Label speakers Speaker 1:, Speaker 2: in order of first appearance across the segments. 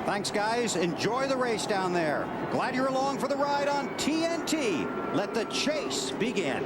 Speaker 1: Thanks, guys. Enjoy the race down there. Glad you're along for the ride on TNT. Let the chase begin.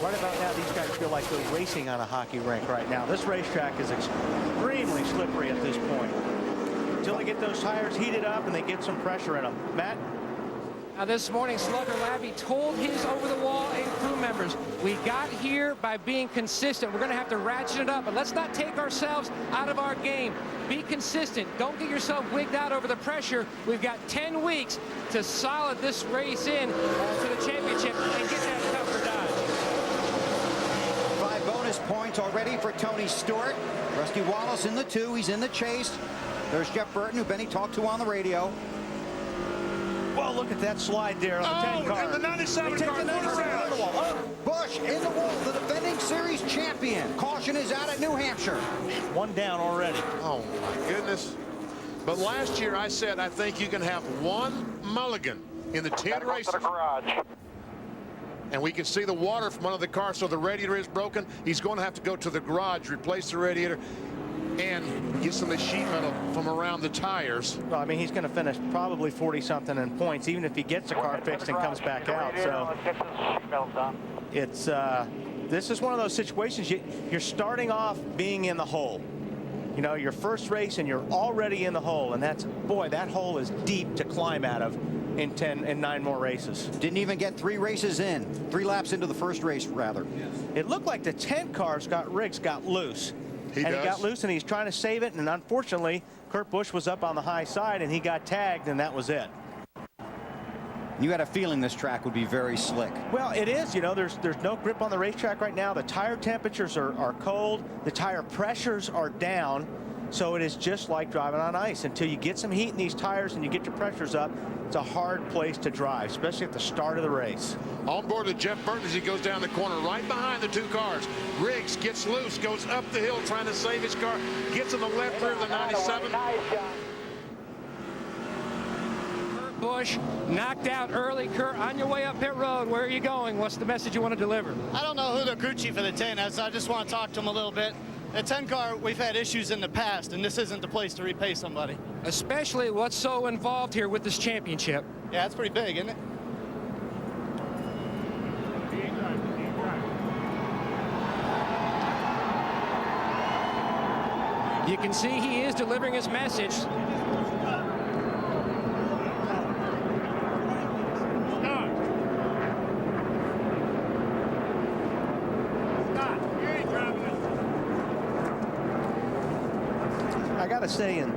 Speaker 2: Right about now, these guys feel like they're racing on a hockey rink right now. This racetrack is extremely slippery at this point. Until they get those tires heated up and they get some pressure in them. Matt?
Speaker 3: Now this morning, Slugger Labby told his over-the-wall and crew members, we got here by being consistent. We're going to have to ratchet it up, but let's not take ourselves out of our game. Be consistent. Don't get yourself wigged out over the pressure. We've got 10 weeks to solid this race in to the championship and get that cup for Dodge.
Speaker 1: 5 bonus points already for Tony Stewart. Rusty Wallace in the 2. He's in the chase. There's Jeff Burton, who Benny talked to on the radio.
Speaker 2: Well, look at that slide there on the 10 car.
Speaker 4: And the 97 car.
Speaker 2: The 97 out of the wall. Oh.
Speaker 1: Busch in the wall, the defending series champion. Caution is out at New Hampshire.
Speaker 2: One down already.
Speaker 4: Oh, my goodness. But last year I said I think you can have one mulligan in the 10 races. And we can see the water from under the car, so the radiator is broken. He's going to have to go to the garage, replace the radiator, and get some of the sheet metal from around the tires.
Speaker 2: Well, I mean, he's going to finish probably 40-something in points, even if he gets the car fixed and comes back out. So it's this is one of those situations you're starting off being in the hole. You know, your first race and you're already in the hole, and that's, boy, that hole is deep to climb out of in 10 and 9 more races.
Speaker 1: Didn't even get 3 races in. 3 laps into the first race, rather.
Speaker 2: It looked like the 10 car, Scott Riggs, got loose. He got loose, and he's trying to save it, and unfortunately, Kurt Busch was up on the high side, and he got tagged, and that was it.
Speaker 1: You had a feeling this track would be very slick.
Speaker 2: Well, it is. You know, there's no grip on the racetrack right now. The tire temperatures are cold. The tire pressures are down. So it is just like driving on ice. Until you get some heat in these tires and you get your pressures up, it's a hard place to drive, especially at the start of the race.
Speaker 4: On board with Jeff Burton as he goes down the corner right behind the 2 cars. Riggs gets loose, goes up the hill trying to save his car, gets in the left rear of the 97.
Speaker 3: Kurt Busch knocked out early. Kurt, on your way up pit road, where are you going? What's the message you want to deliver?
Speaker 5: I don't know who the crew chief of the 10 is. I just want to talk to him a little bit. The 10 car, we've had issues in the past, and this isn't the place to repay somebody.
Speaker 3: Especially what's so involved here with this championship.
Speaker 5: Yeah, it's pretty big, isn't it?
Speaker 3: You can see he is delivering his message.
Speaker 2: I got to say, in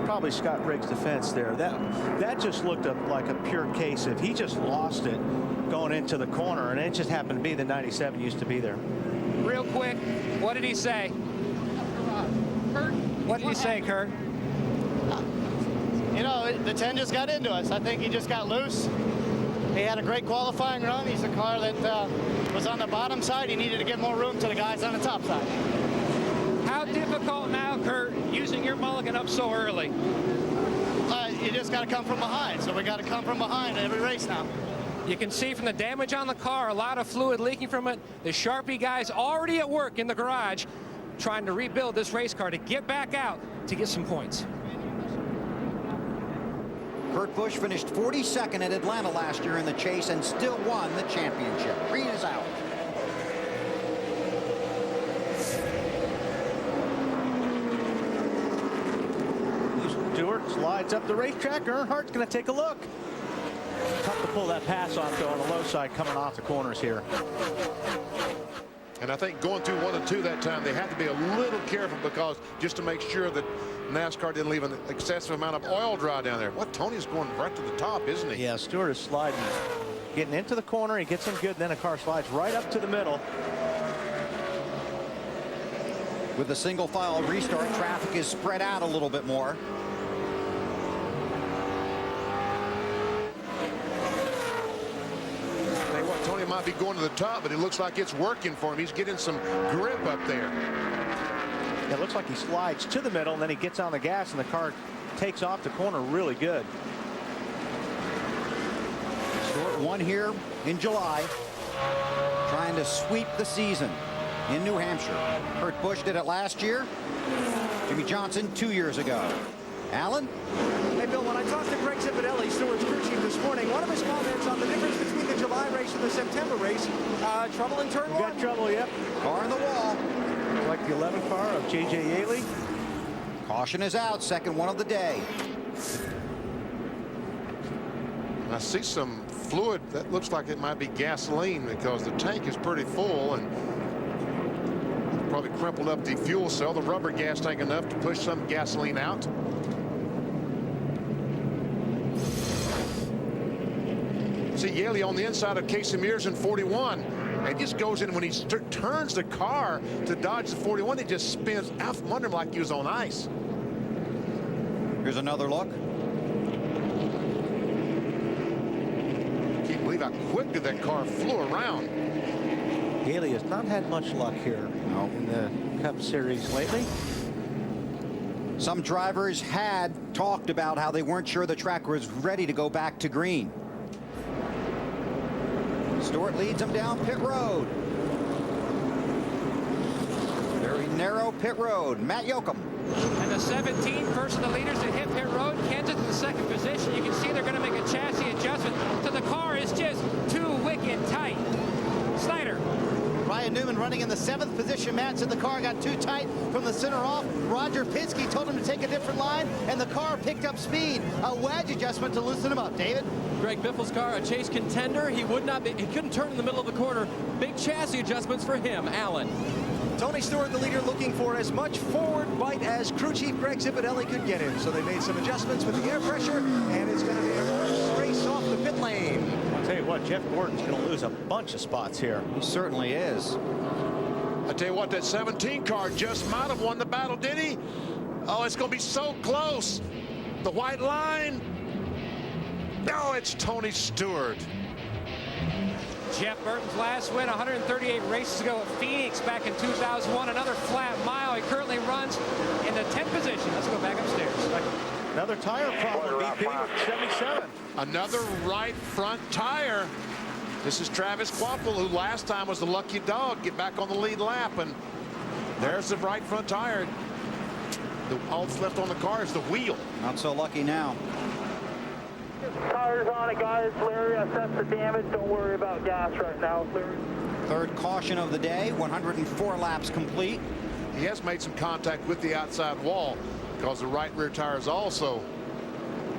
Speaker 2: probably Scott Riggs' defense there, that just looked like a pure case of he just lost it going into the corner, and it just happened to be the 97 used to be there.
Speaker 3: Real quick, what did he say? Kurt, what did he say, Kurt?
Speaker 5: You know, the 10 just got into us. I think he just got loose. He had a great qualifying run. He's a car that was on the bottom side. He needed to get more room to the guys on the top side.
Speaker 3: How difficult now, Kurt, using your mulligan up so early?
Speaker 5: You just got to come from behind. So we got to come from behind every race now.
Speaker 3: You can see from the damage on the car, a lot of fluid leaking from it. The Sharpie guys already at work in the garage trying to rebuild this race car to get back out to get some points.
Speaker 1: Kurt Busch finished 42nd at Atlanta last year in the chase and still won the championship. Green is out.
Speaker 2: Stewart slides up the racetrack. Earnhardt's going to take a look. Tough to pull that pass off, though, on the low side coming off the corners here.
Speaker 4: And I think going through 1 and 2 that time, they had to be a little careful because just to make sure that NASCAR didn't leave an excessive amount of oil dry down there. What, Tony's going right to the top, isn't he?
Speaker 2: Yeah, Stewart is sliding, getting into the corner. He gets him good, and then a car slides right up to the middle.
Speaker 1: With the single file restart, traffic is spread out a little bit more.
Speaker 4: Tell you what, Tony might be going to the top, but it looks like it's working for him. He's getting some grip up there.
Speaker 2: It looks like he slides to the middle, and then he gets on the gas, and the car takes off the corner really good.
Speaker 1: Stewart won here in July, trying to sweep the season in New Hampshire. Kurt Busch did it last year. Jimmy Johnson 2 years ago. Alan?
Speaker 6: Hey, Bill, when I talked to Greg Zipadelli, Stewart's crew chief, this morning, one of his comments on the difference between the July race and the September race, trouble in turn one.
Speaker 2: Got trouble, yep.
Speaker 1: Car in the wall.
Speaker 2: Like the 11th car of J.J. Yaley.
Speaker 1: Caution is out, second one of the day.
Speaker 4: I see some fluid that looks like it might be gasoline because the tank is pretty full and probably crumpled up the fuel cell, the rubber gas tank, enough to push some gasoline out. See Yaley on the inside of Casey Mears in 41. And just goes in when he turns the car to dodge the 41. He just spins out from under him like he was on ice.
Speaker 1: Here's another look.
Speaker 4: Can't believe how quickly that car flew around.
Speaker 2: Yaley has not had much luck here in the Cup Series lately.
Speaker 1: Some drivers had talked about how they weren't sure the track was ready to go back to green. Stewart leads him down pit road. Very narrow pit road. Matt Yoakum.
Speaker 3: And the 17th person, the leaders to hit pit road. Kansas in the second position. You can see they're going to make a chassis adjustment. So the car is just too wicked tight. Snyder.
Speaker 5: Ryan Newman running in the 7th position. Matt said the car got too tight from the center off. Roger Penske told him to take a different line, and the car picked up speed. A wedge adjustment to loosen him up. David?
Speaker 7: Greg Biffle's car, a chase contender. He couldn't turn in the middle of the corner. Big chassis adjustments for him. Alan.
Speaker 6: Tony Stewart, the leader, looking for as much forward bite as crew chief Greg Zipadelli could get him. So they made some adjustments with the air pressure, and it's going to be a first race off the pit lane.
Speaker 2: I'll tell you what, Jeff Gordon's going to lose a bunch of spots here.
Speaker 1: He certainly is.
Speaker 4: I tell you what, that 17 car just might have won the battle, did he? Oh, it's going to be so close. The white line. No, it's Tony Stewart.
Speaker 3: Jeff Burton's last win 138 races ago at Phoenix back in 2001. Another flat mile. He currently runs in the 10th position. Let's go back upstairs.
Speaker 2: Another tire problem, BP with 77.
Speaker 4: Another right front tire. This is Travis Quapple, who last time was the lucky dog, get back on the lead lap, and there's the right front tire. All that's left on the car is the wheel.
Speaker 1: Not so lucky now.
Speaker 8: Tires on it, guys. Larry, assess the damage. Don't worry about gas right now, Larry.
Speaker 1: Third caution of the day, 104 laps complete.
Speaker 4: He has made some contact with the outside wall because the right rear tire is also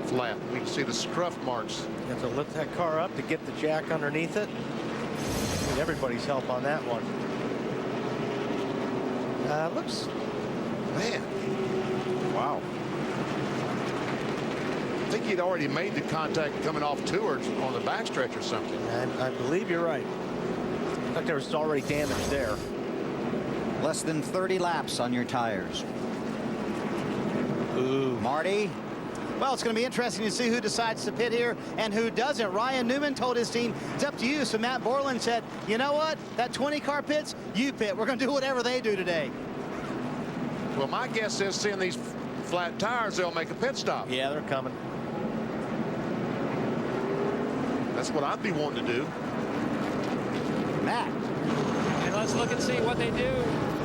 Speaker 4: flat. We can see the scruff marks.
Speaker 2: You have to lift that car up to get the jack underneath it. Need everybody's help on that one. Looks.
Speaker 4: Man. Wow. I think he'd already made the contact coming off towards on the backstretch or something.
Speaker 2: And I believe you're right. Looks like there was already damage there.
Speaker 1: Less than 30 laps on your tires.
Speaker 2: Ooh.
Speaker 1: Marty.
Speaker 5: Well, it's going to be interesting to see who decides to pit here and who doesn't. Ryan Newman told his team, it's up to you. So Matt Borland said, you know what? That 20 car pits, you pit. We're going to do whatever they do today.
Speaker 4: Well, my guess is seeing these flat tires, they'll make a pit stop.
Speaker 2: Yeah, they're coming.
Speaker 4: That's what I'd be wanting to do.
Speaker 1: Matt.
Speaker 3: And let's look and see what they do.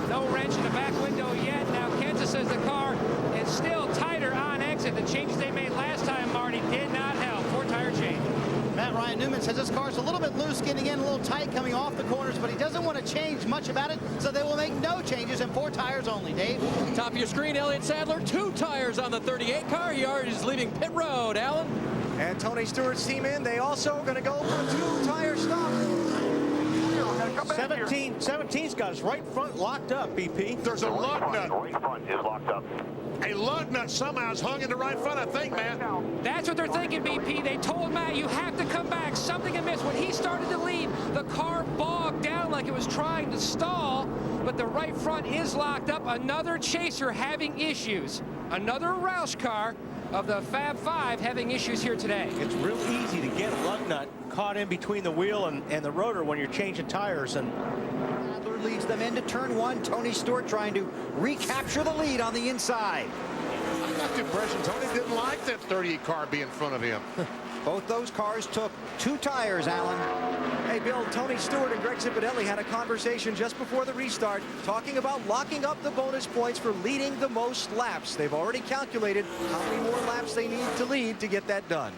Speaker 3: No wrench in the back window yet. Now Kansas says the car is still tighter on exit. The changes they made last time, Marty, did not help. 4-tire change.
Speaker 5: Matt Ryan Newman says this car's a little bit loose getting in, a little tight coming off the corners, but he doesn't want to change much about it, so they will make no changes and 4 tires only. Dave?
Speaker 7: Top of your screen, Elliott Sadler, 2 tires on the 38 car. He already is leaving pit road. Alan?
Speaker 6: And Tony Stewart's team in. They also are going to go for a 2-tire stop.
Speaker 2: 17's got his right front locked up, BP.
Speaker 4: There's a lug nut.
Speaker 8: Right front is locked up.
Speaker 4: A lug nut somehow is hung in the right front, I think, Matt.
Speaker 3: That's what they're thinking, BP. They told Matt, you have to come back. Something amiss. When he started to lead, the car bogged down like it was trying to stall, but the right front is locked up. Another chaser having issues. Another Roush car of the Fab Five having issues here today.
Speaker 2: It's real easy to get a lug nut caught in between the wheel and the rotor when you're changing tires. And
Speaker 1: Adler leads them into turn one. Tony Stewart trying to recapture the lead on the inside.
Speaker 4: I got the impression Tony didn't like that 38 car be in front of him.
Speaker 1: Both those cars took 2 tires, Alan.
Speaker 6: Hey, Bill, Tony Stewart and Greg Zipadelli had a conversation just before the restart talking about locking up the bonus points for leading the most laps. They've already calculated how many more laps they need to lead to get that done.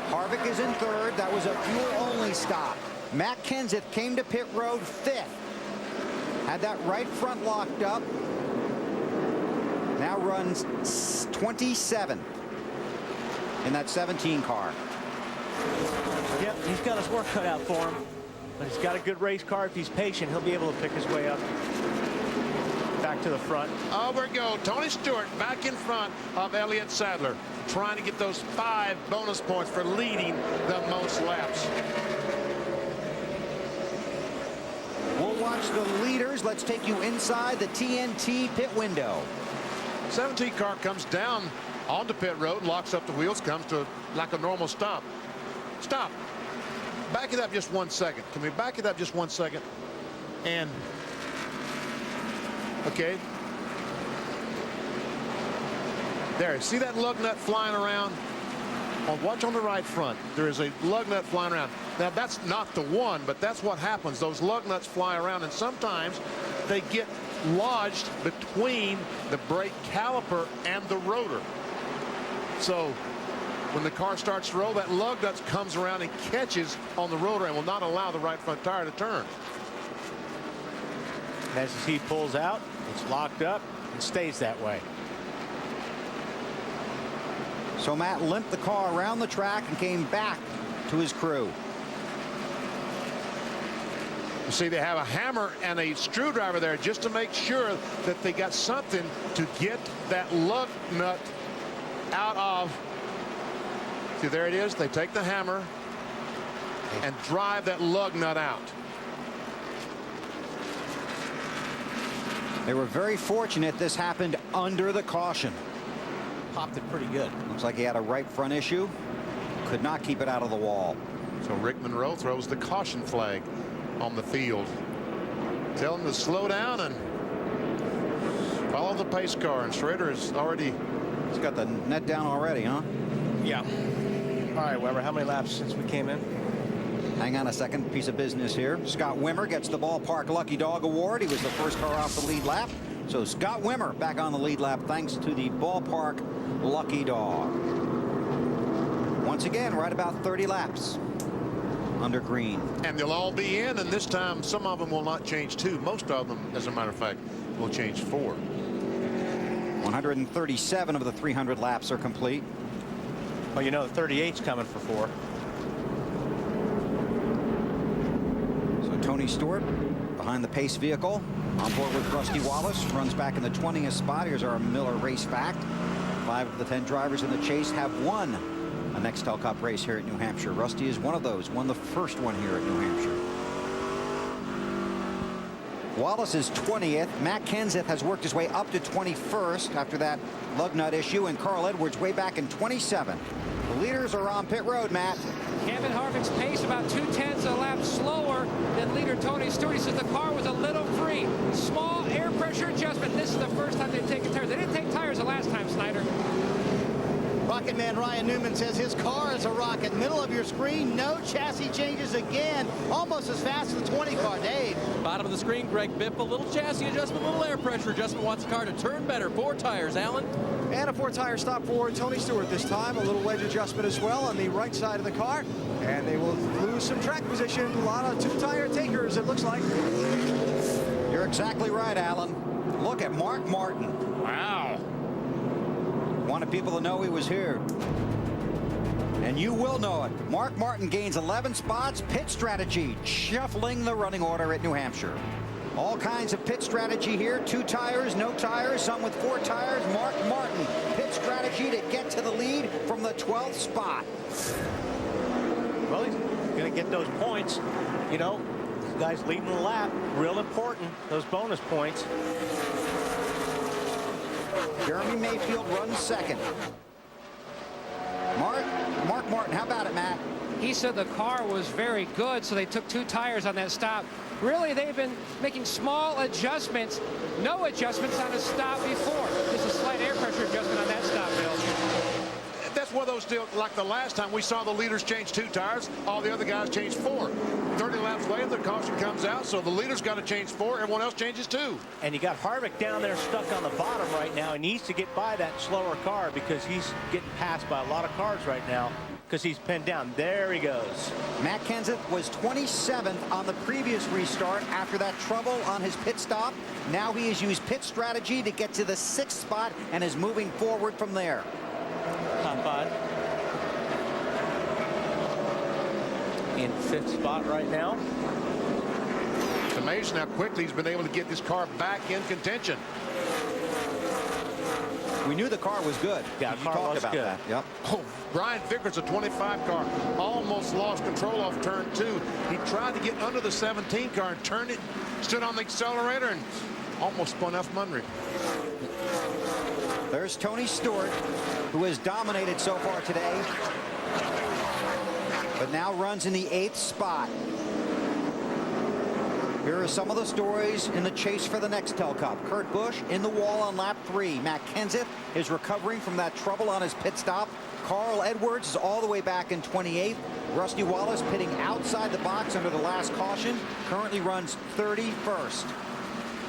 Speaker 1: Harvick is in third. That was a fuel-only stop. Matt Kenseth came to pit road 5th. Had that right front locked up. Now runs 27th in that 17 car.
Speaker 2: yep, he's got his work cut out for him. But he's got a good race car. If he's patient, he'll be able to pick his way up back to the front.
Speaker 4: Over we go. Tony Stewart back in front of Elliott Sadler, trying to get those 5 bonus points for leading the most laps.
Speaker 1: We'll watch the leaders. Let's take you inside the TNT pit window.
Speaker 4: 17 car comes down onto pit road, locks up the wheels, comes to like a normal stop. Stop. Back it up just 1 second. Can we back it up just 1 second? And okay. There, see that lug nut flying around? Watch on the right front. There is a lug nut flying around. Now that's not the one, but that's what happens. Those lug nuts fly around, and sometimes they get lodged between the brake caliper and the rotor. So when the car starts to roll, that lug nut comes around and catches on the rotor and will not allow the right front tire to turn.
Speaker 2: As he pulls out, it's locked up and stays that way.
Speaker 1: So Matt limped the car around the track and came back to his crew.
Speaker 4: You see, they have a hammer and a screwdriver there just to make sure that they got something to get that lug nut out of. See, there it is. They take the hammer and drive that lug nut out.
Speaker 1: They were very fortunate this happened under the caution.
Speaker 2: Popped it pretty good.
Speaker 1: Looks like he had a right front issue. Could not keep it out of the wall.
Speaker 4: So Rick Monroe throws the caution flag on the field. Tell him to slow down and follow the pace car. And Schrader is already...
Speaker 1: He's got the net down already, huh?
Speaker 2: Yeah. All right, Weber, how many laps since we came in?
Speaker 1: Hang on a second. Piece of business here. Scott Wimmer gets the Ballpark Lucky Dog Award. He was the first car off the lead lap. So Scott Wimmer back on the lead lap thanks to the Ballpark Lucky Dog. Once again, right about 30 laps under green.
Speaker 4: And they'll all be in, and this time some of them will not change 2. Most of them, as a matter of fact, will change 4.
Speaker 1: 137 of the 300 laps are complete.
Speaker 2: Well, you know, the 38's coming for 4.
Speaker 1: So Tony Stewart behind the pace vehicle on board with Rusty Wallace, runs back in the 20th spot. Here's our Miller race fact. 5 of the 10 drivers in the chase have won a Nextel Cup race here at New Hampshire. Rusty is one of those, won the first one here at New Hampshire. Wallace is 20th. Matt Kenseth has worked his way up to 21st after that lug nut issue, and Carl Edwards way back in 27th. The leaders are on pit road, Matt.
Speaker 3: Kevin Harvick's pace about 0.2 of a lap slower than leader Tony Stewart. He says the car was a little free. Small air pressure adjustment. This is the first time they've taken tires. They didn't take tires the last time, Snyder.
Speaker 5: Rocket Man Ryan Newman says his car is a rocket. Middle of your screen, no chassis changes again. Almost as fast as the 20 car. Dave.
Speaker 7: Bottom of the screen, Greg Biff, a little chassis adjustment, a little air pressure adjustment. Wants the car to turn better. 4 tires, Alan.
Speaker 6: And a 4-tire stop for Tony Stewart this time. A little wedge adjustment as well on the right side of the car. And they will lose some track position. A lot of 2-tire takers, it looks like.
Speaker 1: You're exactly right, Alan. Look at Mark Martin.
Speaker 4: Wow.
Speaker 1: Wanted people to know he was here. And you will know it. Mark Martin gains 11 spots. Pit strategy, shuffling the running order at New Hampshire. All kinds of pit strategy here. 2 tires, no tires, some with 4 tires. Mark Martin, pit strategy to get to the lead from the 12th spot.
Speaker 2: Well, he's going to get those points. You know, this guy's leading the lap. Real important, those bonus points.
Speaker 1: Jeremy Mayfield runs second. Mark Martin, how about it, Matt?
Speaker 3: He said the car was very good, so they took 2 tires on that stop. Really, they've been making small adjustments. No adjustments on a stop before. Just a slight air pressure adjustment on that stop, Bill.
Speaker 4: That's one of those deals, like the last time we saw the leaders change 2 tires, all the other guys changed 4. 30 laps later, the caution comes out, so the leader's got to change 4. Everyone else changes 2.
Speaker 2: And you got Harvick down there stuck on the bottom right now. He needs to get by that slower car because he's getting passed by a lot of cars right now because he's pinned down. There he goes.
Speaker 1: Matt Kenseth was 27th on the previous restart after that trouble on his pit stop. Now he has used pit strategy to get to the 6th spot and is moving forward from there.
Speaker 2: Top 5. In 5th spot right now.
Speaker 4: It's amazing how quickly he's been able to get this car back in contention.
Speaker 1: We knew the car was good.
Speaker 2: Yeah,
Speaker 1: you talked about
Speaker 2: good.
Speaker 1: that. Yep.
Speaker 4: Oh, Brian Vickers, a 25 car, almost lost control off turn 2. He tried to get under the 17 car and turned it, stood on the accelerator, and almost spun out from under him.
Speaker 1: There's Tony Stewart, who has dominated so far today, but now runs in the 8th spot. Here are some of the stories in the chase for the Nextel Cup. Kurt Busch in the wall on lap 3. Matt Kenseth is recovering from that trouble on his pit stop. Carl Edwards is all the way back in 28th. Rusty Wallace pitting outside the box under the last caution. Currently runs 31st.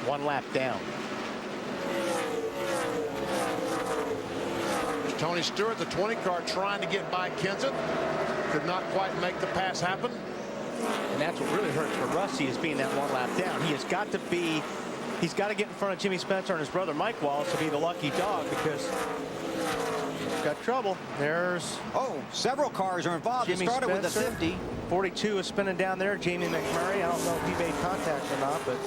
Speaker 2: 1 lap down.
Speaker 4: Tony Stewart, the 20 car, trying to get by Kenseth. Could not quite make the pass happen.
Speaker 2: And that's what really hurts for Rusty is being that 1 lap down. He has got to be, he's got to get in front of Jimmy Spencer and his brother Mike Wallace to be the lucky dog because he's got trouble. There's
Speaker 1: several cars are involved.
Speaker 2: Jimmy
Speaker 1: It started
Speaker 2: Spencer.
Speaker 1: with the 50.
Speaker 2: 42 is spinning down there. Jamie McMurray. I don't know if he made contact or not, but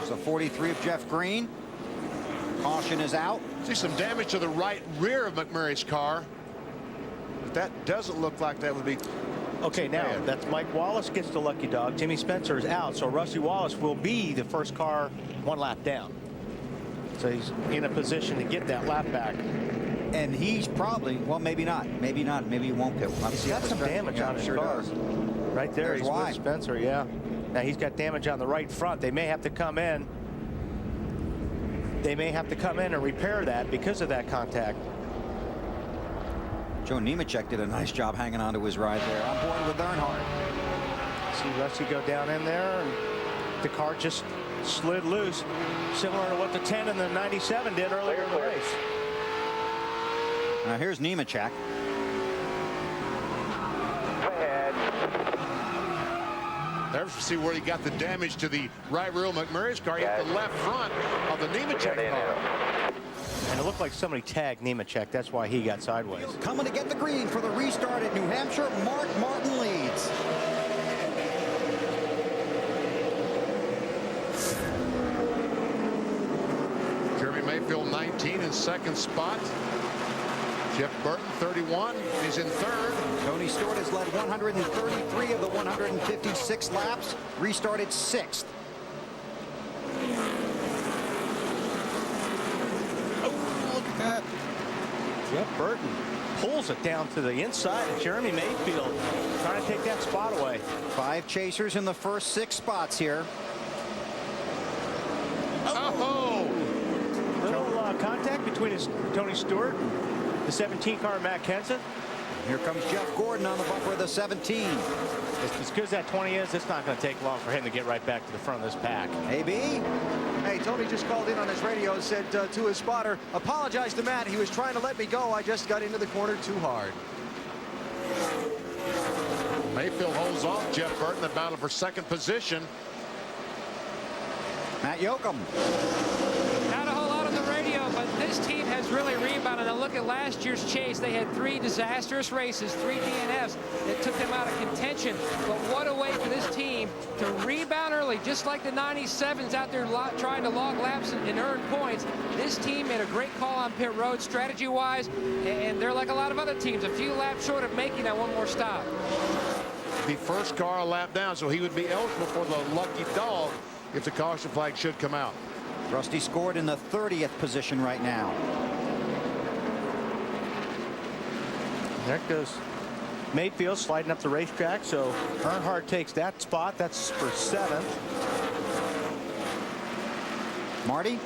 Speaker 1: So 43 of Jeff Green. Caution is out.
Speaker 4: See some damage to the right rear of McMurray's car. But that doesn't look like that would be.
Speaker 2: okay. Now
Speaker 4: bad.
Speaker 2: that's Mike Wallace gets the lucky dog. Jimmy Spencer is out, so Rusty Wallace will be the first car 1 lap down. So he's in a position to get that lap back.
Speaker 1: And he's probably, well, maybe not. Maybe not. Maybe he won't pit.
Speaker 2: He's got some damage on his car. Right there,
Speaker 1: There's
Speaker 2: he's
Speaker 1: why.
Speaker 2: with Spencer, yeah. Now he's got damage on the right front. They may have to come in. They may have to come in and repair that because of that contact.
Speaker 1: Joe Nemechek did a nice job hanging on to his ride there. On board with Earnhardt.
Speaker 2: See Rusty go down in there, and the car just slid loose, similar to what the 10 and the 97 did earlier in the race.
Speaker 1: Now here's Nemechek.
Speaker 4: There's to see where he got the damage to the right rear of McMurray's car. He hit the left front of the Nemechek car.
Speaker 2: And it looked like somebody tagged Nemechek. That's why he got sideways.
Speaker 1: Coming to get the green for the restart at New Hampshire. Mark Martin leads.
Speaker 4: Jeremy Mayfield 19 in 2nd spot. Jeff Burton 31 is in 3rd.
Speaker 1: Tony Stewart has led 133 of the 156 laps. Restarted 6th. Oh, look at that.
Speaker 2: Jeff Burton pulls it down to the inside of Jeremy Mayfield, trying to take that spot away.
Speaker 1: 5 chasers in the first 6 spots here.
Speaker 2: Little contact between Tony Stewart and the 17 car Matt Kenseth.
Speaker 1: Here comes Jeff Gordon on the bumper of the 17.
Speaker 2: As good as that 20 is, it's not going to take long for him to get right back to the front of this pack.
Speaker 1: AB.
Speaker 6: Hey, Tony just called in on his radio and said to his spotter, apologize to Matt. He was trying to let me go. I just got into the corner too hard.
Speaker 4: Mayfield holds off Jeff Burton, the battle for 2nd position.
Speaker 1: Matt Yoakum.
Speaker 3: Not a whole lot on the radio, but this team has team's really rebounding. Now look at last year's chase. They had 3 disastrous races, 3 DNFs that took them out of contention. But what a way for this team to rebound early, just like the 97s out there trying to log laps and earn points. This team made a great call on pit road strategy-wise, and they're like a lot of other teams, a few laps short of making that one more stop.
Speaker 4: The first car a lap down, so he would be eligible for the lucky dog if the caution flag should come out.
Speaker 1: Rusty scored in the 30th position right now.
Speaker 2: There goes Mayfield sliding up the racetrack, so Earnhardt takes that spot. That's for 7th.
Speaker 1: Marty?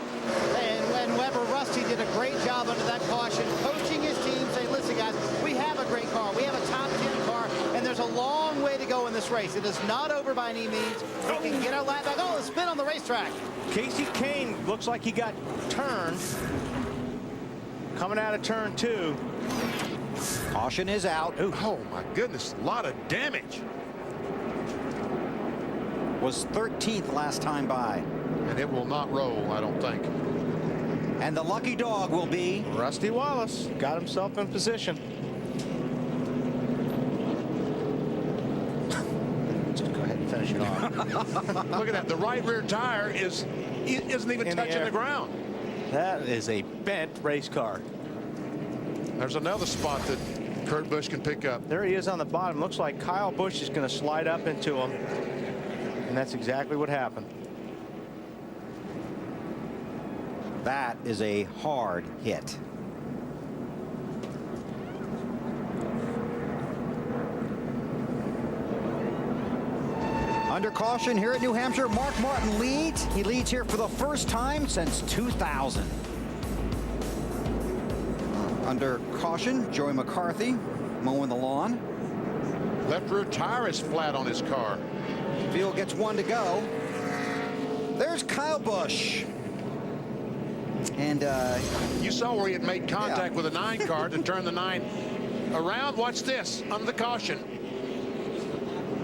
Speaker 5: And Weber, Rusty did a great job under that caution, coaching his team, saying, listen, guys, we have a great car. We have a top 10 car, and there's a long way to go in this race. It is not over by any means. We can get our lap back. Oh, the spin on the racetrack.
Speaker 2: Casey Kane looks like he got turned. Coming out of turn 2.
Speaker 1: Caution is out.
Speaker 4: Oh, my goodness. A lot of damage.
Speaker 1: Was 13th last time by.
Speaker 4: And it will not roll, I don't think.
Speaker 1: And the lucky dog will be
Speaker 2: Rusty Wallace. Got himself in position. Just go ahead and finish it off.
Speaker 4: Look at that. The right rear tire isn't even
Speaker 2: In the
Speaker 4: touching
Speaker 2: air.
Speaker 4: the ground.
Speaker 2: That is a bent race car.
Speaker 4: There's another spot that Kurt Busch can pick up.
Speaker 2: There he is on the bottom. Looks like Kyle Busch is going to slide up into him. And that's exactly what happened.
Speaker 1: That is a hard hit. Under caution here at New Hampshire, Mark Martin leads. He leads here for the first time since 2000. Under caution, Joey McCarthy mowing the lawn.
Speaker 4: Left rear tire is flat on his car.
Speaker 1: Field gets 1 to go. There's Kyle Busch. And
Speaker 4: you saw where he had made contact with a 9 car to turn the 9 around. Watch this under the caution.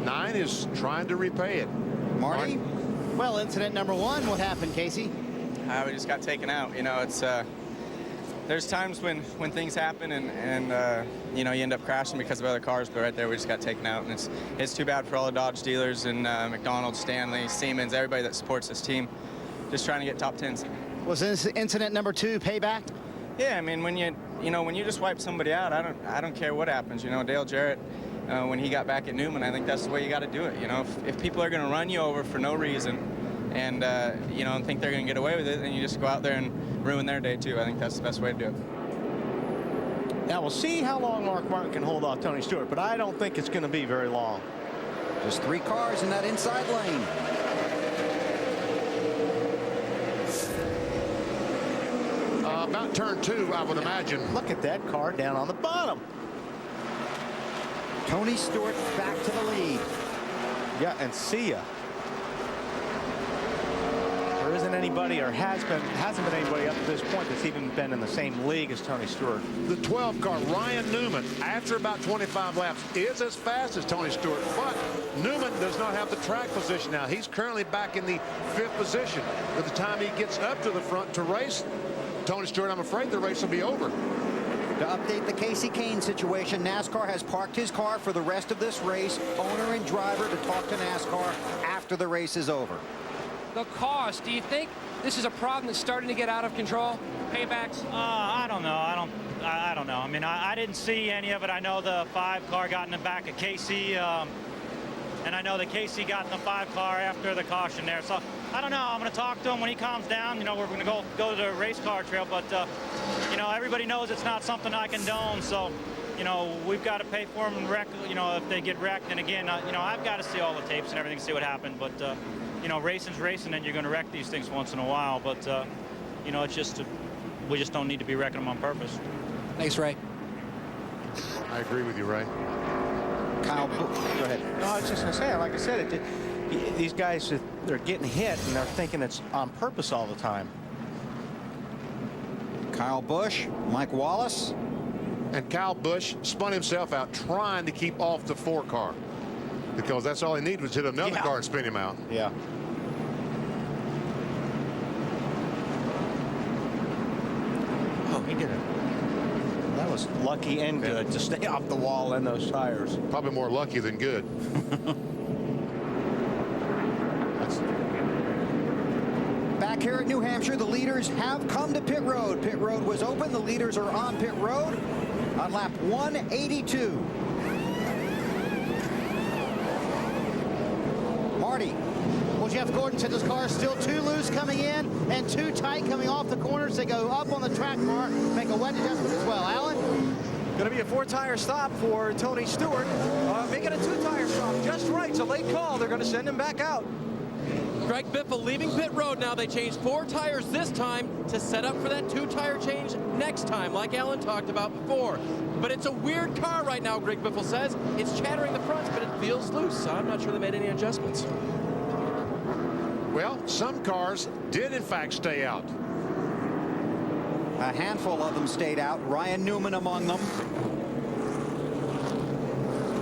Speaker 4: 9 is trying to repay it.
Speaker 1: Marty?
Speaker 5: Well, incident number 1, what happened, Casey?
Speaker 9: We just got taken out. You know, it's there's times when things happen and you know, you end up crashing because of other cars, but right there we just got taken out, and it's too bad for all the Dodge dealers and McDonald's, Stanley, Siemens, everybody that supports this team, just trying to get top 10s.
Speaker 5: Was this incident number 2 payback?
Speaker 9: Yeah, I mean, when you just wipe somebody out, I don't care what happens. You know, Dale Jarrett, when he got back at Newman, I think that's the way you got to do it. You know, if people are going to run you over for no reason, and you know, think they're going to get away with it, then you just go out there and ruin their day too. I think that's the best way to do it.
Speaker 2: Now we'll see how long Mark Martin can hold off Tony Stewart, but I don't think it's going to be very long.
Speaker 1: Just 3 cars in that inside lane.
Speaker 4: About turn 2, I would imagine.
Speaker 2: Look at that car down on the bottom.
Speaker 1: Tony Stewart back to the lead.
Speaker 2: Yeah, and see ya. There isn't anybody, or hasn't been anybody up to this point that's even been in the same league as Tony Stewart.
Speaker 4: The 12 car, Ryan Newman, after about 25 laps, is as fast as Tony Stewart, but Newman does not have the track position now. He's currently back in the 5th position. By the time he gets up to the front to race Tony Stewart, I'm afraid the race will be over.
Speaker 1: To update the Casey Kane situation, NASCAR has parked his car for the rest of this race. Owner and driver to talk to NASCAR after the race is over.
Speaker 3: The cost, do you think this is a problem that's starting to get out of control? Paybacks?
Speaker 10: I don't know. I don't know. I mean, I didn't see any of it. I know the 5 car got in the back of Casey, and I know that Casey got in the 5 car after the caution there. So I don't know. I'm going to talk to him when he calms down. You know, we're going to go to the race car trail, but you know, everybody knows it's not something I condone. So, you know, we've got to pay for them and wreck. You know, if they get wrecked. And again, you know, I've got to see all the tapes and everything, see what happened. But you know, racing's racing, and you're going to wreck these things once in a while. But you know, it's just we just don't need to be wrecking them on purpose.
Speaker 3: Thanks, Ray.
Speaker 4: I agree with you, Ray.
Speaker 1: Kyle, go ahead.
Speaker 2: No, I was just going to say, like I said, these guys, they're getting hit, and they're thinking it's on purpose all the time.
Speaker 1: Kyle Busch, Mike Wallace.
Speaker 4: And Kyle Busch spun himself out trying to keep off the 4 car, because that's all he needed was hit another car and spin him out.
Speaker 2: Yeah.
Speaker 1: Oh,
Speaker 2: He did it. That was lucky and good to stay off the wall in those tires.
Speaker 4: Probably more lucky than good.
Speaker 1: Back here at New Hampshire, the leaders have come to pit road. Pit road was open. The leaders are on pit road on lap 182. Marty.
Speaker 5: Well, Jeff Gordon said this car is still too loose coming in and too tight coming off the corners. They go up on the track bar, make a wet adjustment as well. Alan?
Speaker 6: Going to be a 4-tire stop for Tony Stewart. Making a 2-tire stop just right. It's a late call. They're going to send him back out.
Speaker 7: Greg Biffle leaving pit road now. They changed 4 tires this time to set up for that 2-tire change next time, like Alan talked about before. But it's a weird car right now, Greg Biffle says. It's chattering the fronts, but it feels loose. So I'm not sure they made any adjustments.
Speaker 4: Well, some cars did in fact stay out.
Speaker 1: A handful of them stayed out. Ryan Newman among them.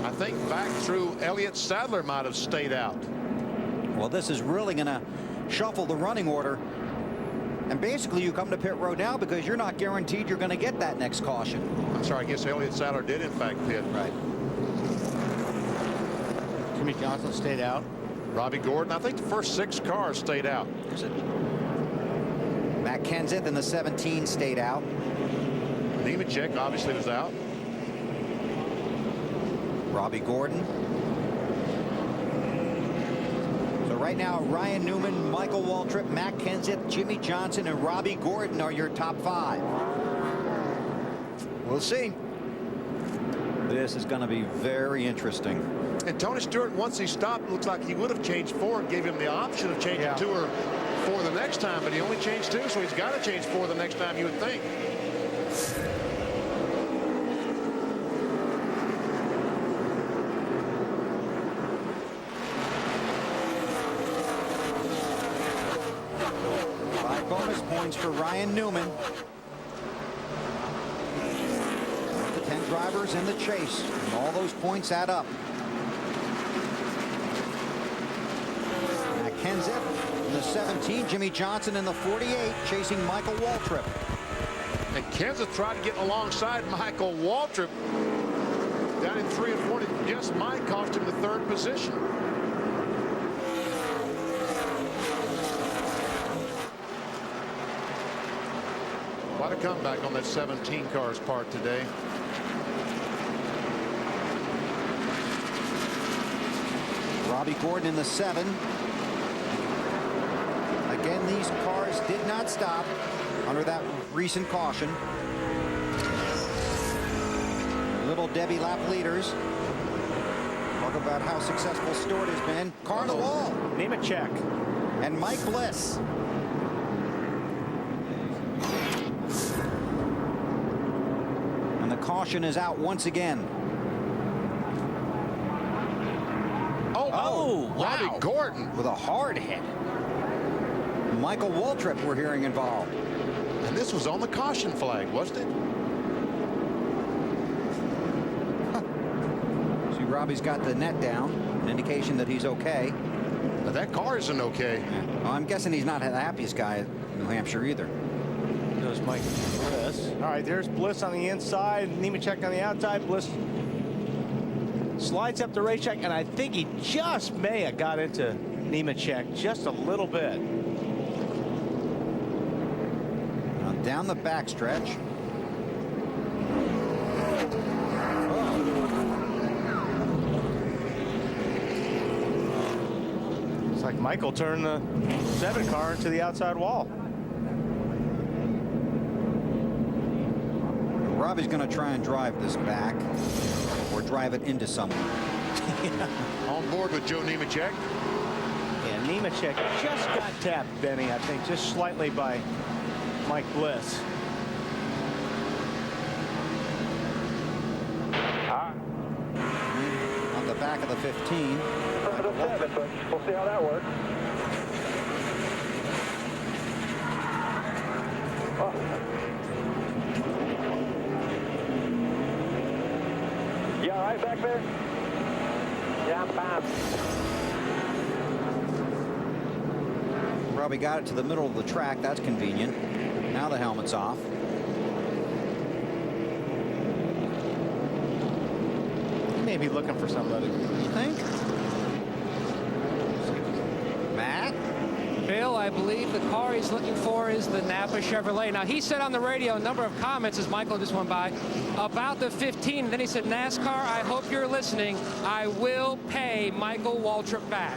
Speaker 4: I think back through Elliott Sadler might have stayed out.
Speaker 1: Well, this is really going to shuffle the running order. And basically, you come to pit road now because you're not guaranteed you're going to get that next caution.
Speaker 4: I'm sorry, I guess Elliott Sadler did in fact pit.
Speaker 1: Right.
Speaker 5: Jimmy Johnson stayed out.
Speaker 4: Robbie Gordon, I think the first 6 cars stayed out.
Speaker 1: Matt Kenseth in the 17 stayed out.
Speaker 4: Nemechek obviously was out.
Speaker 1: Robbie Gordon. So right now, Ryan Newman, Michael Waltrip, Matt Kenseth, Jimmy Johnson, and Robbie Gordon are your top 5. We'll see. This is going to be very interesting.
Speaker 4: And Tony Stewart, once he stopped, looks like he would have changed 4 and gave him the option of changing 2 or 4 the next time, but he only changed 2, so he's got to change 4 the next time, you would think.
Speaker 1: Bonus points for Ryan Newman. The 10 drivers in the chase. And all those points add up. Matt Kenseth in the 17. Jimmy Johnson in the 48, chasing Michael Waltrip.
Speaker 4: And Kenseth tried to get alongside Michael Waltrip down in 3 and 4. It just might cost him the 3rd position. Quite a comeback on that 17 car's part today.
Speaker 1: Robbie Gordon in the 7. Again, these cars did not stop under that recent caution. Little Debbie lap leaders. Talk about how successful Stewart has been. Car on the wall.
Speaker 2: Nemechek.
Speaker 1: And Mike Bliss. And the caution is out once again.
Speaker 4: Oh,
Speaker 1: wow.
Speaker 4: Robbie Gordon
Speaker 1: With a hard hit. Michael Waltrip we're hearing involved.
Speaker 4: And this was on the caution flag, wasn't it?
Speaker 1: See, Robbie's got the net down, an indication that he's okay.
Speaker 4: But that car isn't okay.
Speaker 1: Yeah. Well, I'm guessing he's not the happiest guy at New Hampshire either.
Speaker 2: There's Mike Bliss. All right, there's Bliss on the inside, Nemechek on the outside. Bliss slides up the racetrack, and I think he just may have got into Nemechek just a little bit.
Speaker 1: Now down the backstretch.
Speaker 2: It's like Michael turned the 7 car into the outside wall.
Speaker 1: Robbie's going to try and drive this back or drive it into someone.
Speaker 4: On board with Joe Nemechek.
Speaker 2: Yeah, Nemechek just got tapped, Benny, I think, just slightly by Mike Bliss.
Speaker 1: On the back of the 15.
Speaker 8: Front of the 7, but we'll see how that works. Oh. You all right back there? Yeah, I'm fine.
Speaker 1: Robbie got it to the middle of the track. That's convenient. Now the helmet's off.
Speaker 2: may be looking for somebody.
Speaker 1: You think? Matt?
Speaker 3: Bill, I believe the car he's looking for is the Napa Chevrolet. Now, he said on the radio a number of comments as Michael just went by about the 15. And then he said, NASCAR, I hope you're listening. I will pay Michael Waltrip back.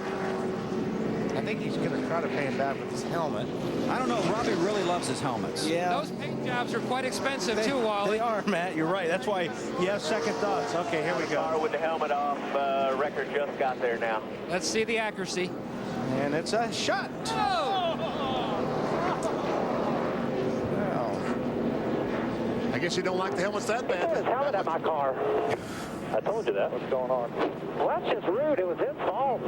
Speaker 2: I think he's going to try to pay him back with his helmet.
Speaker 1: I don't know. Robbie really loves his helmets.
Speaker 2: Yeah.
Speaker 3: Those paint jobs are quite expensive, too, Wally.
Speaker 2: They are, Matt. You're right. That's why you have second thoughts. Okay, here we go.
Speaker 11: Car with the helmet off. Record just got there now.
Speaker 3: Let's see the accuracy.
Speaker 2: And it's a shot.
Speaker 3: Oh!
Speaker 2: Well,
Speaker 4: I guess you don't like the helmets that bad.
Speaker 11: There's a helmet at my car. I told you that. What's going on? Well, that's just rude. It was his fault.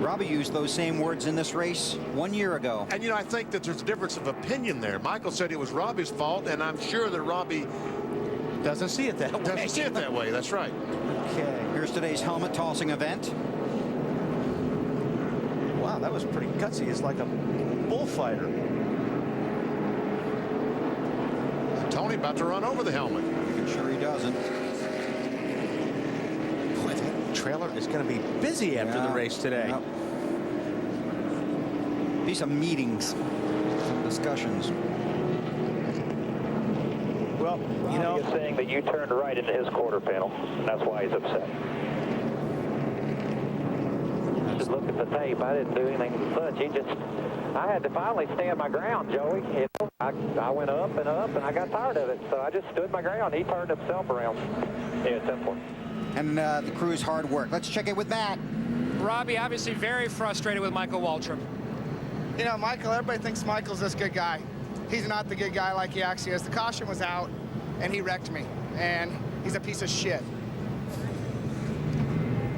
Speaker 1: Robbie used those same words in this race 1 year ago.
Speaker 4: And, you know, I think that there's a difference of opinion there. Michael said it was Robbie's fault, and I'm sure that Robbie
Speaker 2: doesn't see it that way.
Speaker 4: doesn't see it that way. That's right.
Speaker 2: Okay.
Speaker 1: Here's today's helmet tossing event.
Speaker 2: Wow, that was pretty gutsy. It's like a bullfighter.
Speaker 4: Tony about to run over the helmet.
Speaker 1: I'm sure he doesn't.
Speaker 2: Boy, that trailer is going to be busy after the race today.
Speaker 1: Yep. Be some meetings, some discussions.
Speaker 2: Well, you know,
Speaker 11: He's saying that you turned right into his quarter panel, and that's why he's upset. Just look at the tape. I didn't do anything such. I had to finally stand my ground, Joey. You know, I went up, and I got tired of it, so I just stood my ground. He turned himself around. Yeah, it's simple.
Speaker 1: And the crew's hard work. Let's check in with Matt.
Speaker 3: Robbie obviously very frustrated with Michael Waltrip.
Speaker 12: You know, Michael, everybody thinks Michael's this good guy. He's not the good guy like he actually is. The caution was out, and he wrecked me, and he's a piece of shit.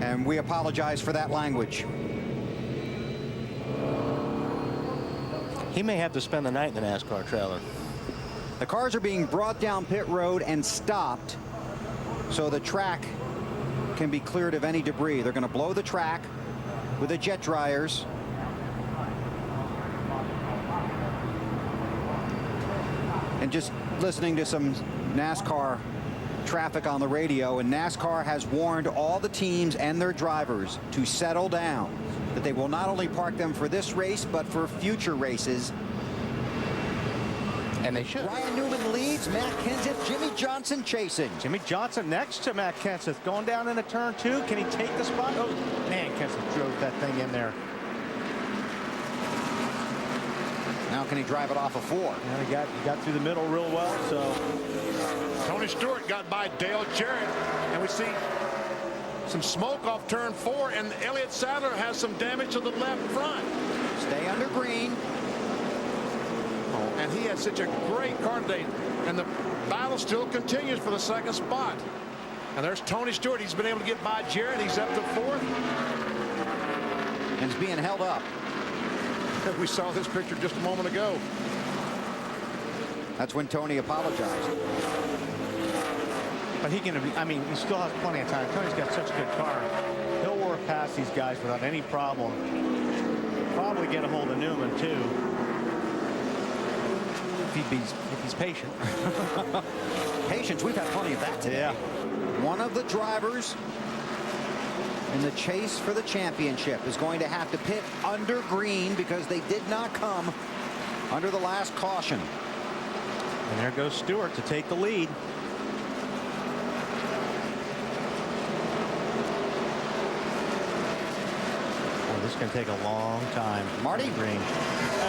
Speaker 1: And we apologize for that language.
Speaker 2: he may have to spend the night in the NASCAR trailer.
Speaker 1: The cars are being brought down pit road and stopped so the track can be cleared of any debris. They're going to blow the track with the jet dryers. And just listening to some NASCAR traffic on the radio, and NASCAR has warned all the teams and their drivers to settle down, that they will not only park them for this race but for future races.
Speaker 2: And they should.
Speaker 1: Ryan Newman leads, Matt Kenseth, Jimmy Johnson chasing.
Speaker 2: Jimmy Johnson next to Matt Kenseth, going down into turn 2. Can he take the spot? Oh, man, Kenseth drove that thing in there.
Speaker 1: Now can he drive it off of 4?
Speaker 2: Now he got through the middle real well. So
Speaker 4: Tony Stewart got by Dale Jarrett, and we see some smoke off turn 4, and Elliott Sadler has some damage to the left front.
Speaker 1: Stay under green.
Speaker 4: And he had such a great car today, and the battle still continues for the second spot. And there's Tony Stewart. He's been able to get by Jarrett. He's up to 4th.
Speaker 1: And he's being held up.
Speaker 4: We saw this picture just a moment ago.
Speaker 1: That's when Tony apologized.
Speaker 2: but he can, I mean, he still has plenty of time. Tony's got such a good car. He'll work past these guys without any problem. Probably get a hold of Newman too, if he's patient.
Speaker 1: Patience, we've had plenty of that today.
Speaker 2: Yeah.
Speaker 1: One of the drivers in the chase for the championship is going to have to pit under green because they did not come under the last caution.
Speaker 2: And there goes Stewart to take the lead. Boy, this is going to take a long time.
Speaker 1: Marty
Speaker 2: Green.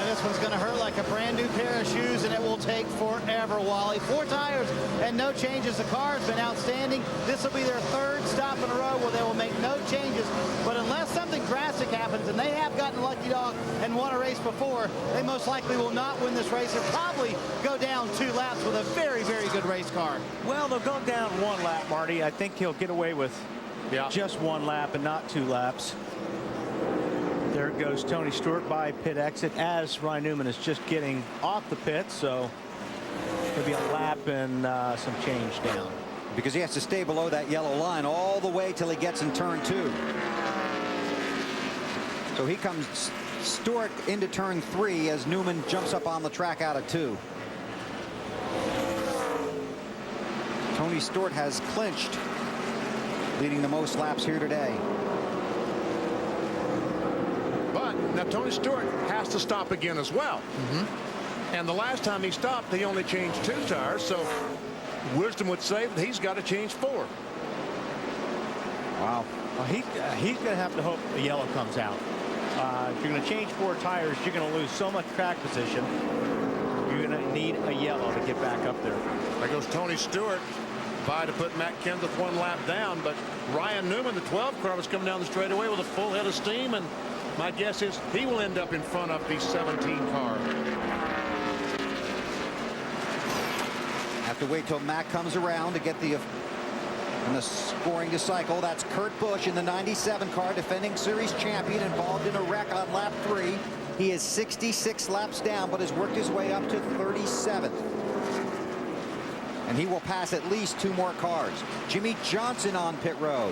Speaker 5: This one's going to hurt like a brand new pair of shoes, and it will take forever, Wally. 4 tires and no changes. The car has been outstanding. This will be their 3rd stop in a row where they will make no changes. But unless something drastic happens, and they have gotten lucky dog and won a race before, they most likely will not win this race and probably go down 2 laps with a very, very good race car.
Speaker 2: Well, they'll go down 1 lap, Marty. I think he'll get away with just 1 lap and not 2 laps. There goes Tony Stewart by pit exit as Ryan Newman is just getting off the pit, so maybe a lap and some change down.
Speaker 1: because he has to stay below that yellow line all the way till he gets in turn 2. So he comes Stewart into turn 3 as Newman jumps up on the track out of 2. Tony Stewart has clinched leading the most laps here today.
Speaker 4: But now Tony Stewart has to stop again as well. And the last time he stopped, he only changed 2 tires. So wisdom would say that he's got to change 4.
Speaker 1: Wow.
Speaker 2: Well, he's going to have to hope the yellow comes out. If you're going to change 4 tires, you're going to lose so much track position. You're going to need a yellow to get back up there.
Speaker 4: There goes Tony Stewart by to put Matt Kenseth 1 lap down. But Ryan Newman, the 12 car, was coming down the straightaway with a full head of steam. And my guess is he will end up in front of the 17 car.
Speaker 1: Have to wait till Matt comes around to get the scoring to cycle. That's Kurt Busch in the 97 car, defending series champion, involved in a wreck on lap 3. He is 66 laps down, but has worked his way up to 37th. And he will pass at least 2 more cars. Jimmy Johnson on pit road.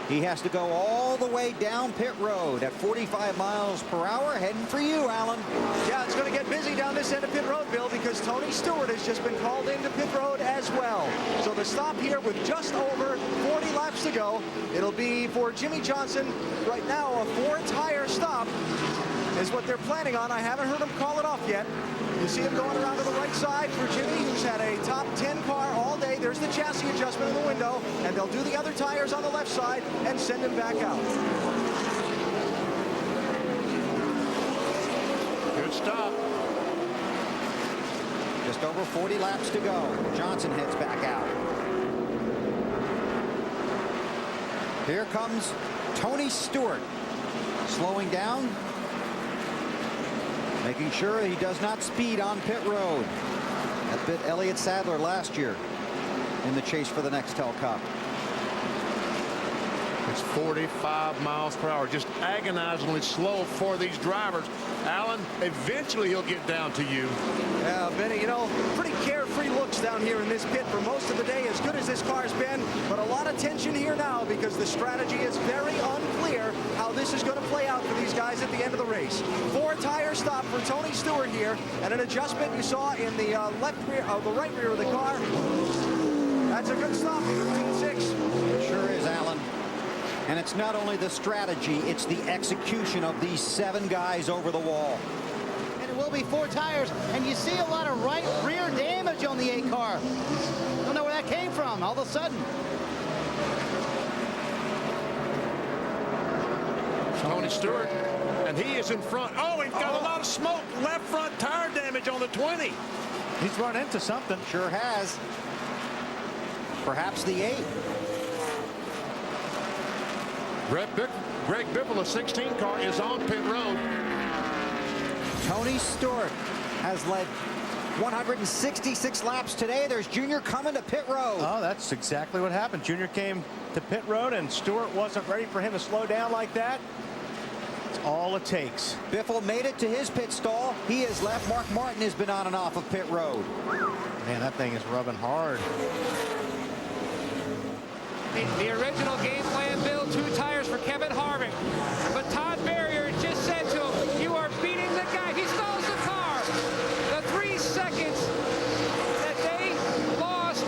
Speaker 1: He has to go all the way down pit road at 45 miles per hour, heading for you, Alan.
Speaker 6: Yeah, it's going to get busy down this end of pit road, Bill, because Tony Stewart has just been called into pit road as well. So the stop here with just over 40 laps to go. It'll be for Jimmy Johnson right now a 4-tire stop is what they're planning on. I haven't heard him call it off yet. You see him going around to the right side for Jimmy, who's had a top 10 car all day. There's the chassis adjustment in the window, and they'll do the other tires on the left side and send him back out.
Speaker 4: Good stop.
Speaker 1: Just over 40 laps to go. Johnson heads back out. Here comes Tony Stewart, slowing down, making sure he does not speed on pit road. That bit Elliott Sadler last year in the chase for the Nextel Cup.
Speaker 4: It's 45 miles per hour, just agonizingly slow for these drivers. Alan, eventually he'll get down to you.
Speaker 6: Yeah, Benny, you know, pretty carefree looks down here in this pit for most of the day, as good as this car's been, but a lot of tension here now because the strategy is very unclear how this is going to play out for these guys at the end of the race. 4-tire stop for Tony Stewart here, and an adjustment you saw in the left rear, the right rear of the car. That's a good stop, 15.6.
Speaker 1: It sure is, Alan. And it's not only the strategy, it's the execution of these 7 guys over the wall.
Speaker 5: And it will be 4 tires, and you see a lot of right rear damage on the 8 car. Don't know where that came from all of a sudden.
Speaker 4: Tony Stewart, and he is in front. Oh, he's got a lot of smoke. Left front tire damage on the 20.
Speaker 2: He's run into something.
Speaker 1: Sure has. Perhaps the 8.
Speaker 4: Greg Biffle, a 16 car, is on pit road.
Speaker 1: Tony Stewart has led 166 laps today. There's Junior coming to pit road.
Speaker 2: Oh, that's exactly what happened. Junior came to pit road, and Stewart wasn't ready for him to slow down like that. It's all it takes.
Speaker 1: Biffle made it to his pit stall. He has left. Mark Martin has been on and off of pit road.
Speaker 2: Man, that thing is rubbing hard.
Speaker 3: The original game plan, Bill, 2 tires for Kevin Harvick. But Todd Berrier just said to him, you are beating the guy. He stalls the car. The 3 seconds that they lost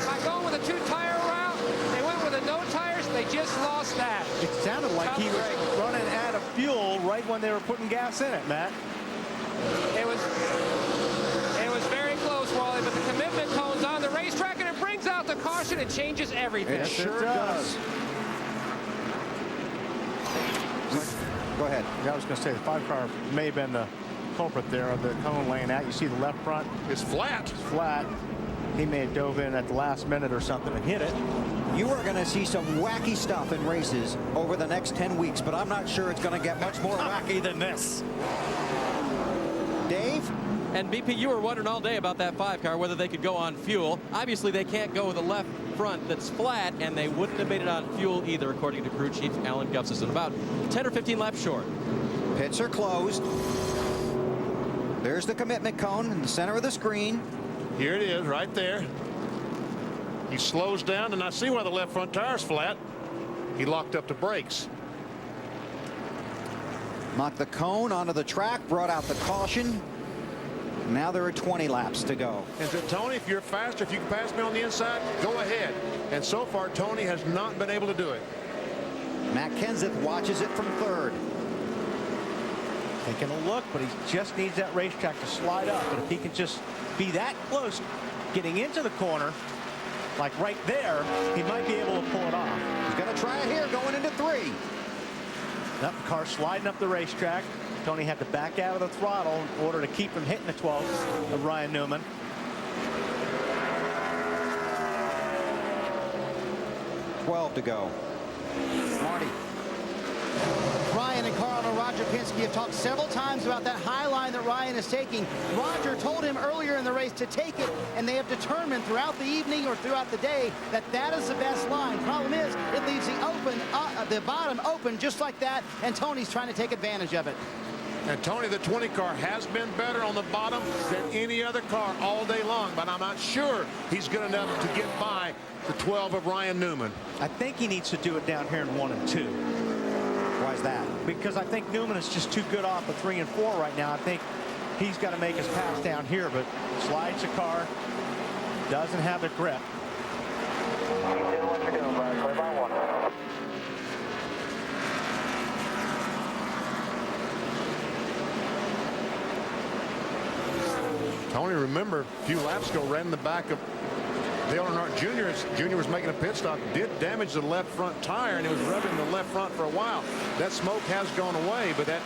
Speaker 3: by going with a 2-tire route, they went with the no tires. They just lost that.
Speaker 2: It sounded like he was running out of fuel right when they were putting gas in it, Matt.
Speaker 3: It was very close, Wally, but the commitment cone's on the racetrack, and it brings out the caution. It changes everything.
Speaker 1: It sure does. Go ahead.
Speaker 2: Yeah, I was going to say the 5 car may have been the culprit there of the cone laying out. You see the left front
Speaker 4: is flat.
Speaker 2: It's flat. He may have dove in at the last minute or something and hit it.
Speaker 1: You are going to see some wacky stuff in races over the next 10 weeks, but I'm not sure it's going to get much more wacky than this. Dave?
Speaker 7: And BP, you were wondering all day about that 5 car, whether they could go on fuel. Obviously, they can't go with the left front that's flat, and they wouldn't have made it on fuel either, according to crew chief Alan Gustafson. About 10 or 15 laps short.
Speaker 1: Pits are closed. There's the commitment cone in the center of the screen.
Speaker 4: Here it is, right there. He slows down, and I see why the left front tire's flat. He locked up the brakes.
Speaker 1: Knocked the cone onto the track, brought out the caution. Now there are 20 laps to go.
Speaker 4: And so, Tony, if you're faster, if you can pass me on the inside, go ahead. And so far, Tony has not been able to do it.
Speaker 1: Matt Kenseth watches it from third.
Speaker 2: Taking a look, but he just needs that racetrack to slide up. But if he can just be that close getting into the corner, like right there, he might be able to pull it off.
Speaker 1: He's going to try it here going into 3.
Speaker 2: That car sliding up the racetrack. Tony had to back out of the throttle in order to keep him hitting the 12 of Ryan Newman.
Speaker 1: To go. Marty.
Speaker 5: Ryan and Carl and Roger Penske have talked several times about that high line that Ryan is taking. Roger told him earlier in the race to take it, and they have determined throughout the evening or throughout the day that that is the best line. Problem is, it leaves the bottom open just like that, and Tony's trying to take advantage of it.
Speaker 4: And Tony, the 20 car has been better on the bottom than any other car all day long, but I'm not sure he's good enough to get by the 12 of Ryan Newman.
Speaker 2: I think he needs to do it down here in 1 and 2.
Speaker 1: Why is that?
Speaker 2: Because I think Newman is just too good off of 3 and 4 right now. I think he's got to make his pass down here, but slides the car, doesn't have the grip.
Speaker 11: Keep doing what you're doing, Brad. Clear by 1.
Speaker 4: Tony, remember, a few laps ago, ran in the back of Dale Earnhardt Jr. Jr. was making a pit stop, did damage the left front tire, and it was rubbing the left front for a while. That smoke has gone away, but that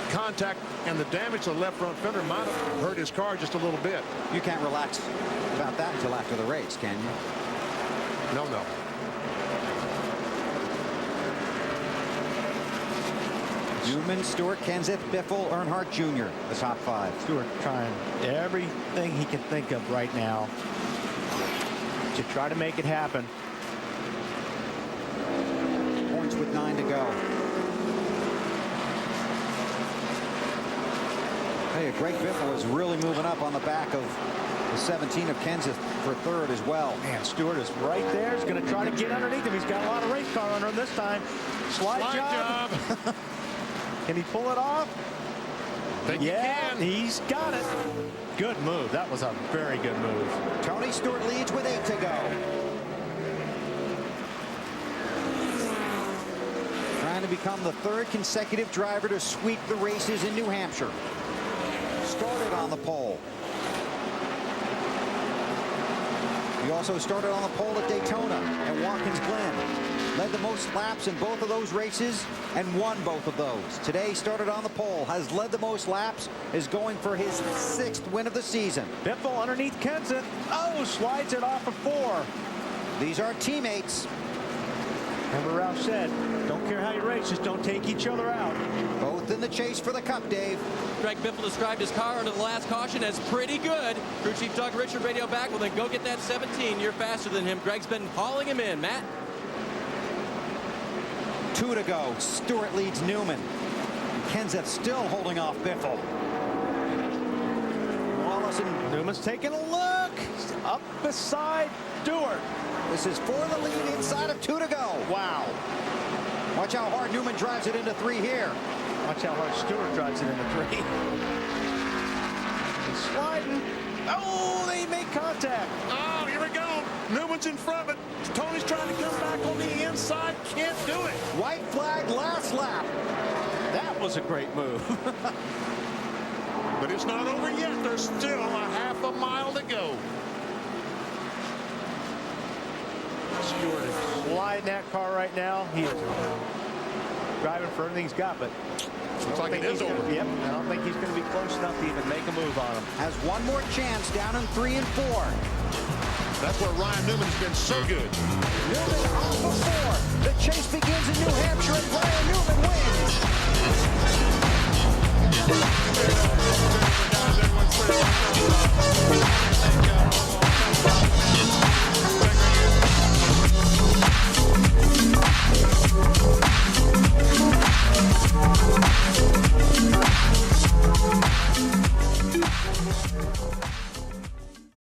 Speaker 4: contact and the damage to the left front fender might have hurt his car just a little bit.
Speaker 1: You can't relax about that until after the race, can you?
Speaker 4: No, no.
Speaker 1: Newman, Stewart, Kenseth, Biffle, Earnhardt Jr., the top 5.
Speaker 2: Stewart trying everything he can think of right now to try to make it happen.
Speaker 1: Points with 9 to go. Hey, Greg Biffle is really moving up on the back of the 17 of Kenseth for third as well.
Speaker 2: Man, Stewart is right there. He's going to try to get underneath him. He's got a lot of race car under him this time. Slide job. Can he pull it off?
Speaker 4: Yeah,
Speaker 2: he's got it. Good move. That was a very good move.
Speaker 1: Tony Stewart leads with 8 to go. Trying to become the 3rd consecutive driver to sweep the races in New Hampshire. Started on the pole. He also started on the pole at Daytona and Watkins Glen. Led the most laps in both of those races and won both of those. Today started on the pole, has led the most laps, is going for his 6th win of the season.
Speaker 2: Biffle underneath Kenseth. Oh, slides it off of 4.
Speaker 1: These are teammates.
Speaker 2: Remember Ralph said, don't care how you race, just don't take each other out.
Speaker 1: Both in the chase for the Cup, Dave.
Speaker 7: Greg Biffle described his car under the last caution as pretty good. Crew Chief Doug Richard radio back. Well, then go get that 17. You're faster than him. Greg's been hauling him in. Matt?
Speaker 1: 2 to go. Stewart leads Newman. Kenseth still holding off Biffle. Wallace and
Speaker 2: Newman's taking a look. Up beside Stewart.
Speaker 1: This is for the lead inside of 2 to go.
Speaker 2: Wow.
Speaker 1: Watch how hard Newman drives it into 3 here.
Speaker 2: Watch how hard Stewart drives it into 3. He's sliding. Oh, they make contact.
Speaker 4: Oh, here we go. Newman's in front, but Tony's trying to come back on the inside. Can't do it.
Speaker 1: White flag last lap.
Speaker 2: That was a great move.
Speaker 4: But it's not over yet. There's still a half a mile to go.
Speaker 2: Stewart is sliding that car right now. He is driving for everything he's got, but
Speaker 4: looks like it is over.
Speaker 2: Yep, I don't think he's going to be close enough to even make a move on him.
Speaker 1: Has one more chance down in 3 and 4.
Speaker 4: That's where Ryan Newman's been so good.
Speaker 1: Newman off of 4. The chase begins in New Hampshire and Ryan Newman wins.